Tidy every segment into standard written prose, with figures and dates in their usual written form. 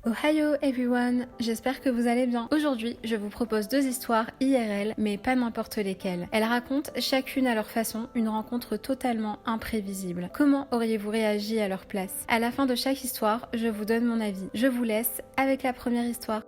Ohio everyone, j'espère que vous allez bien. Aujourd'hui, je vous propose 2 histoires IRL, mais pas n'importe lesquelles. Elles racontent chacune à leur façon une rencontre totalement imprévisible. Comment auriez-vous réagi à leur place? À la fin de chaque histoire, je vous donne mon avis. Je vous laisse avec la première histoire.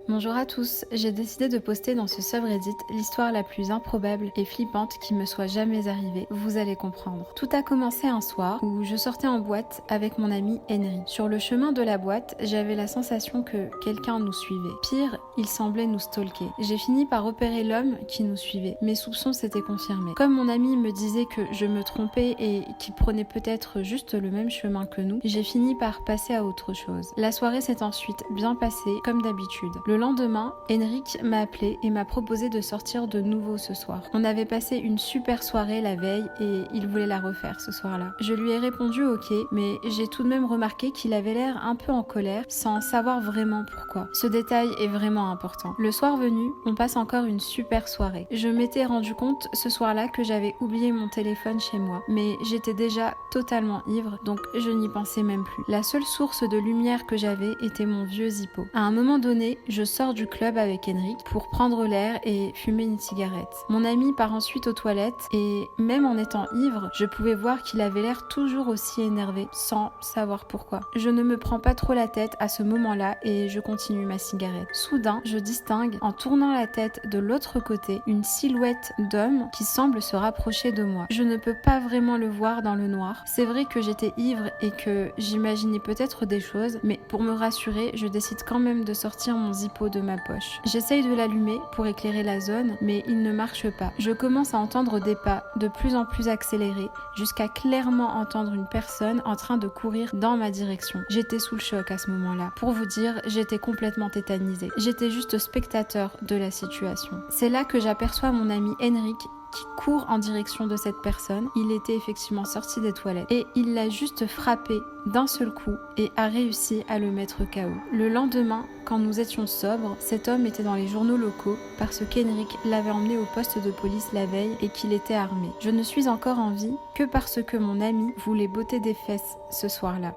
Bonjour à tous, j'ai décidé de poster dans ce subreddit l'histoire la plus improbable et flippante qui me soit jamais arrivée, vous allez comprendre. Tout a commencé un soir où je sortais en boîte avec mon ami Henry. Sur le chemin de la boîte, j'avais la sensation que quelqu'un nous suivait. Pire, il semblait nous stalker. J'ai fini par repérer l'homme qui nous suivait. Mes soupçons s'étaient confirmés. Comme mon ami me disait que je me trompais et qu'il prenait peut-être juste le même chemin que nous, j'ai fini par passer à autre chose. La soirée s'est ensuite bien passée comme d'habitude. Le lendemain, Henrik m'a appelé et m'a proposé de sortir de nouveau ce soir. On avait passé une super soirée la veille et il voulait la refaire ce soir-là. Je lui ai répondu ok, mais j'ai tout de même remarqué qu'il avait l'air un peu en colère sans savoir vraiment pourquoi. Ce détail est vraiment important. Le soir venu, on passe encore une super soirée. Je m'étais rendu compte ce soir-là que j'avais oublié mon téléphone chez moi, mais j'étais déjà totalement ivre, donc je n'y pensais même plus. La seule source de lumière que j'avais était mon vieux Zippo. À un moment donné, je sors du club avec Henrik pour prendre l'air et fumer une cigarette. Mon ami part ensuite aux toilettes et même en étant ivre, je pouvais voir qu'il avait l'air toujours aussi énervé, sans savoir pourquoi. Je ne me prends pas trop la tête à ce moment-là et je continue ma cigarette. Soudain, je distingue, en tournant la tête de l'autre côté, une silhouette d'homme qui semble se rapprocher de moi. Je ne peux pas vraiment le voir dans le noir. C'est vrai que j'étais ivre et que j'imaginais peut-être des choses, mais pour me rassurer, je décide quand même de sortir mon Zippo de ma poche. J'essaye de l'allumer pour éclairer la zone, mais il ne marche pas. Je commence à entendre des pas de plus en plus accélérés, jusqu'à clairement entendre une personne en train de courir dans ma direction. J'étais sous le choc à ce moment-là. Pour vous dire, j'étais complètement tétanisée. J'étais juste spectateur de la situation. C'est là que j'aperçois mon ami Henrik qui court en direction de cette personne. Il était effectivement sorti des toilettes et il l'a juste frappé d'un seul coup et a réussi à le mettre KO. Le lendemain, quand nous étions sobres, cet homme était dans les journaux locaux parce qu'Henrik l'avait emmené au poste de police la veille et qu'il était armé. Je ne suis encore en vie que parce que mon ami voulait botter des fesses ce soir-là.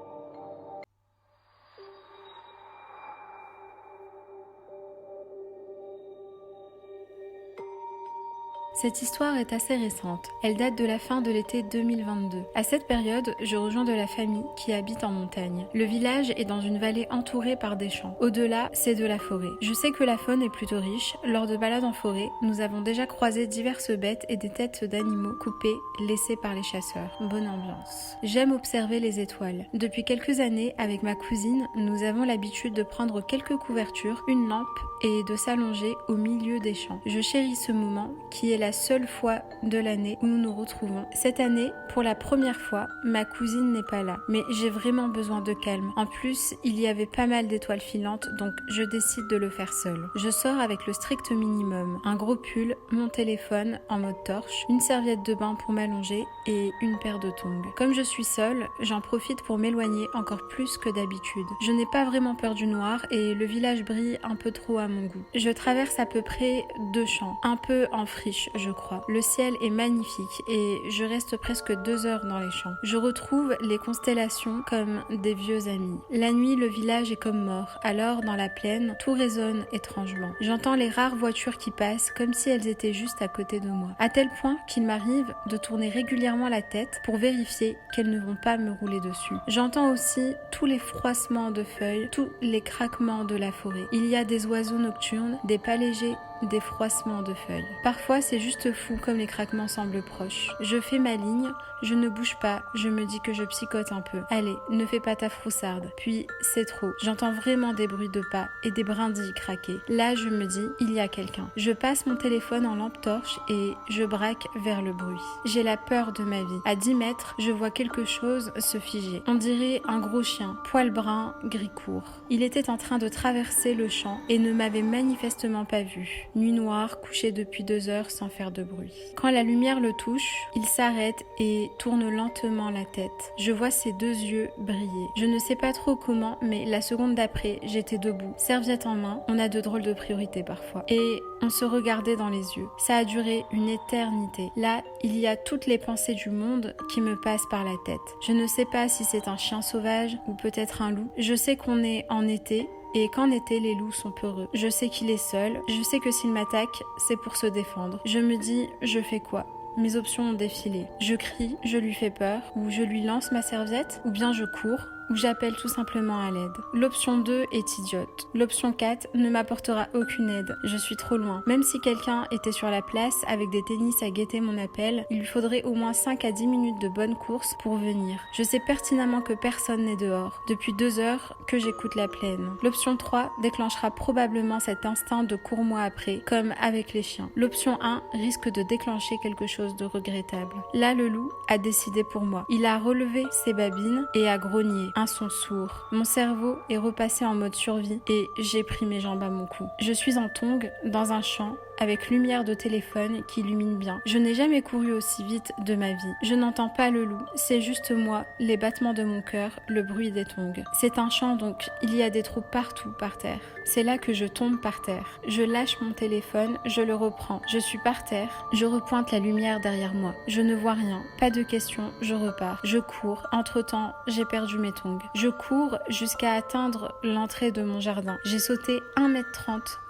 Cette histoire est assez récente. Elle date de la fin de l'été 2022. À cette période, je rejoins de la famille qui habite en montagne. Le village est dans une vallée entourée par des champs. Au-delà, c'est de la forêt. Je sais que la faune est plutôt riche. Lors de balades en forêt, nous avons déjà croisé diverses bêtes et des têtes d'animaux coupées, laissées par les chasseurs. Bonne ambiance. J'aime observer les étoiles. Depuis quelques années, avec ma cousine, nous avons l'habitude de prendre quelques couvertures, une lampe et de s'allonger au milieu des champs. Je chéris ce moment qui est la seule fois de l'année où nous nous retrouvons. Cette année, pour la première fois, ma cousine n'est pas là, mais j'ai vraiment besoin de calme. En plus, il y avait pas mal d'étoiles filantes, donc je décide de le faire seule. Je sors avec le strict minimum, un gros pull, mon téléphone en mode torche, une serviette de bain pour m'allonger et une paire de tongs. Comme je suis seule, j'en profite pour m'éloigner encore plus que d'habitude. Je n'ai pas vraiment peur du noir et le village brille un peu trop à mon goût. Je traverse à peu près 2 champs, un peu en friche, je crois. Le ciel est magnifique et je reste presque 2 heures dans les champs. Je retrouve les constellations comme des vieux amis. La nuit, le village est comme mort, alors dans la plaine, tout résonne étrangement. J'entends les rares voitures qui passent comme si elles étaient juste à côté de moi. À tel point qu'il m'arrive de tourner régulièrement la tête pour vérifier qu'elles ne vont pas me rouler dessus. J'entends aussi tous les froissements de feuilles, tous les craquements de la forêt. Il y a des oiseaux nocturnes, des pas légers, des froissements de feuilles. Parfois, c'est juste fou comme les craquements semblent proches. Je fais ma ligne, je ne bouge pas, je me dis que je psychote un peu. Allez, ne fais pas ta froussarde. Puis, c'est trop. J'entends vraiment des bruits de pas et des brindilles craquer. Là, je me dis, il y a quelqu'un. Je passe mon téléphone en lampe torche et je braque vers le bruit. J'ai la peur de ma vie. À 10 mètres, je vois quelque chose se figer. On dirait un gros chien, poil brun, gris court. Il était en train de traverser le champ et ne m'avait manifestement pas vu. nuit noire, couché depuis 2 heures sans faire de bruit. Quand la lumière le touche, il s'arrête et tourne lentement la tête. Je vois ses 2 yeux briller. Je ne sais pas trop comment, mais la seconde d'après, j'étais debout, serviette en main. On a de drôles de priorités parfois. Et on se regardait dans les yeux. Ça a duré une éternité. Là, il y a toutes les pensées du monde qui me passent par la tête. Je ne sais pas si c'est un chien sauvage ou peut-être un loup. Je sais qu'on est en été. Et qu'en été, les loups sont peureux. Je sais qu'il est seul. Je sais que s'il m'attaque, c'est pour se défendre. Je me dis, je fais quoi ? Mes options ont défilé. Je crie, je lui fais peur, ou je lui lance ma serviette, ou bien je cours, ou j'appelle tout simplement à l'aide. L'option 2 est idiote. L'option 4 ne m'apportera aucune aide. Je suis trop loin. Même si quelqu'un était sur la place avec des tennis à guetter mon appel, il lui faudrait au moins 5 à 10 minutes de bonne course pour venir. Je sais pertinemment que personne n'est dehors. Depuis 2 heures que j'écoute la plaine. L'option 3 déclenchera probablement cet instinct de cours-moi après, comme avec les chiens. L'option 1 risque de déclencher quelque chose de regrettable. Là, le loup a décidé pour moi. Il a relevé ses babines et a grogné. Un son sourd. Mon cerveau est repassé en mode survie et j'ai pris mes jambes à mon cou. Je suis en tongs dans un champ avec lumière de téléphone qui illumine bien. Je n'ai jamais couru aussi vite de ma vie. Je n'entends pas le loup, c'est juste moi, les battements de mon cœur, le bruit des tongs. C'est un champ donc il y a des trous partout par terre. C'est là que je tombe par terre. Je lâche mon téléphone, je le reprends. Je suis par terre, je repointe la lumière derrière moi. Je ne vois rien, pas de questions, je repars. Je cours, entre-temps, j'ai perdu mes tongs. Je cours jusqu'à atteindre l'entrée de mon jardin. J'ai sauté 1,30 m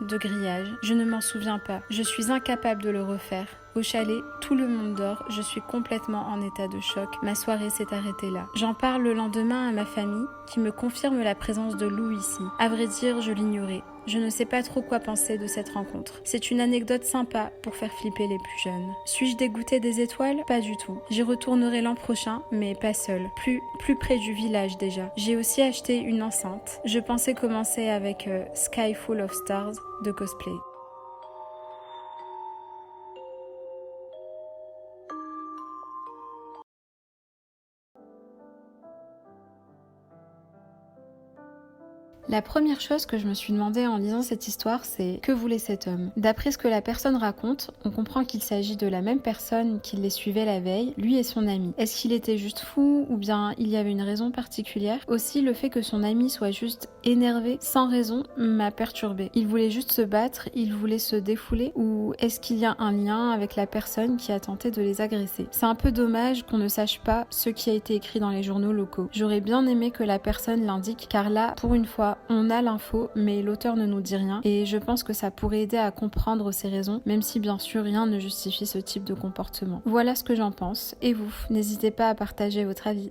de grillage. Je ne m'en souviens pas. Je suis incapable de le refaire. Au chalet, tout le monde dort, je suis complètement en état de choc. Ma soirée s'est arrêtée là. J'en parle le lendemain à ma famille, qui me confirme la présence de loup ici. À vrai dire, je l'ignorais. Je ne sais pas trop quoi penser de cette rencontre. C'est une anecdote sympa pour faire flipper les plus jeunes. Suis-je dégoûtée des étoiles ? Pas du tout. J'y retournerai l'an prochain, mais pas seule. Plus près du village déjà. J'ai aussi acheté une enceinte. Je pensais commencer avec Sky Full of Stars de Cosplay. La première chose que je me suis demandé en lisant cette histoire, c'est que voulait cet homme ? D'après ce que la personne raconte, on comprend qu'il s'agit de la même personne qui les suivait la veille, lui et son ami. Est-ce qu'il était juste fou ou bien il y avait une raison particulière ? Aussi, le fait que son ami soit juste énervé, sans raison, m'a perturbée. Il voulait juste se battre, il voulait se défouler, ou est-ce qu'il y a un lien avec la personne qui a tenté de les agresser ? C'est un peu dommage qu'on ne sache pas ce qui a été écrit dans les journaux locaux. J'aurais bien aimé que la personne l'indique, car là, pour une fois, on a l'info, mais l'auteur ne nous dit rien, et je pense que ça pourrait aider à comprendre ses raisons, même si bien sûr rien ne justifie ce type de comportement. Voilà ce que j'en pense, et vous, n'hésitez pas à partager votre avis.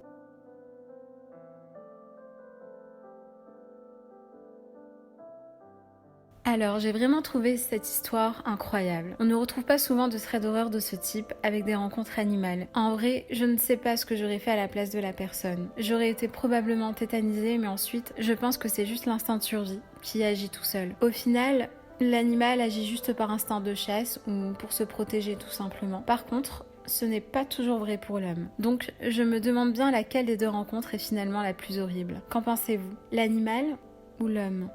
Alors, j'ai vraiment trouvé cette histoire incroyable. On ne retrouve pas souvent de thread d'horreur de ce type avec des rencontres animales. En vrai, je ne sais pas ce que j'aurais fait à la place de la personne. J'aurais été probablement tétanisée, mais ensuite, je pense que c'est juste l'instinct de survie qui agit tout seul. Au final, l'animal agit juste par instinct de chasse ou pour se protéger tout simplement. Par contre, ce n'est pas toujours vrai pour l'homme. Donc, je me demande bien laquelle des deux rencontres est finalement la plus horrible. Qu'en pensez-vous ? L'animal ou l'homme ?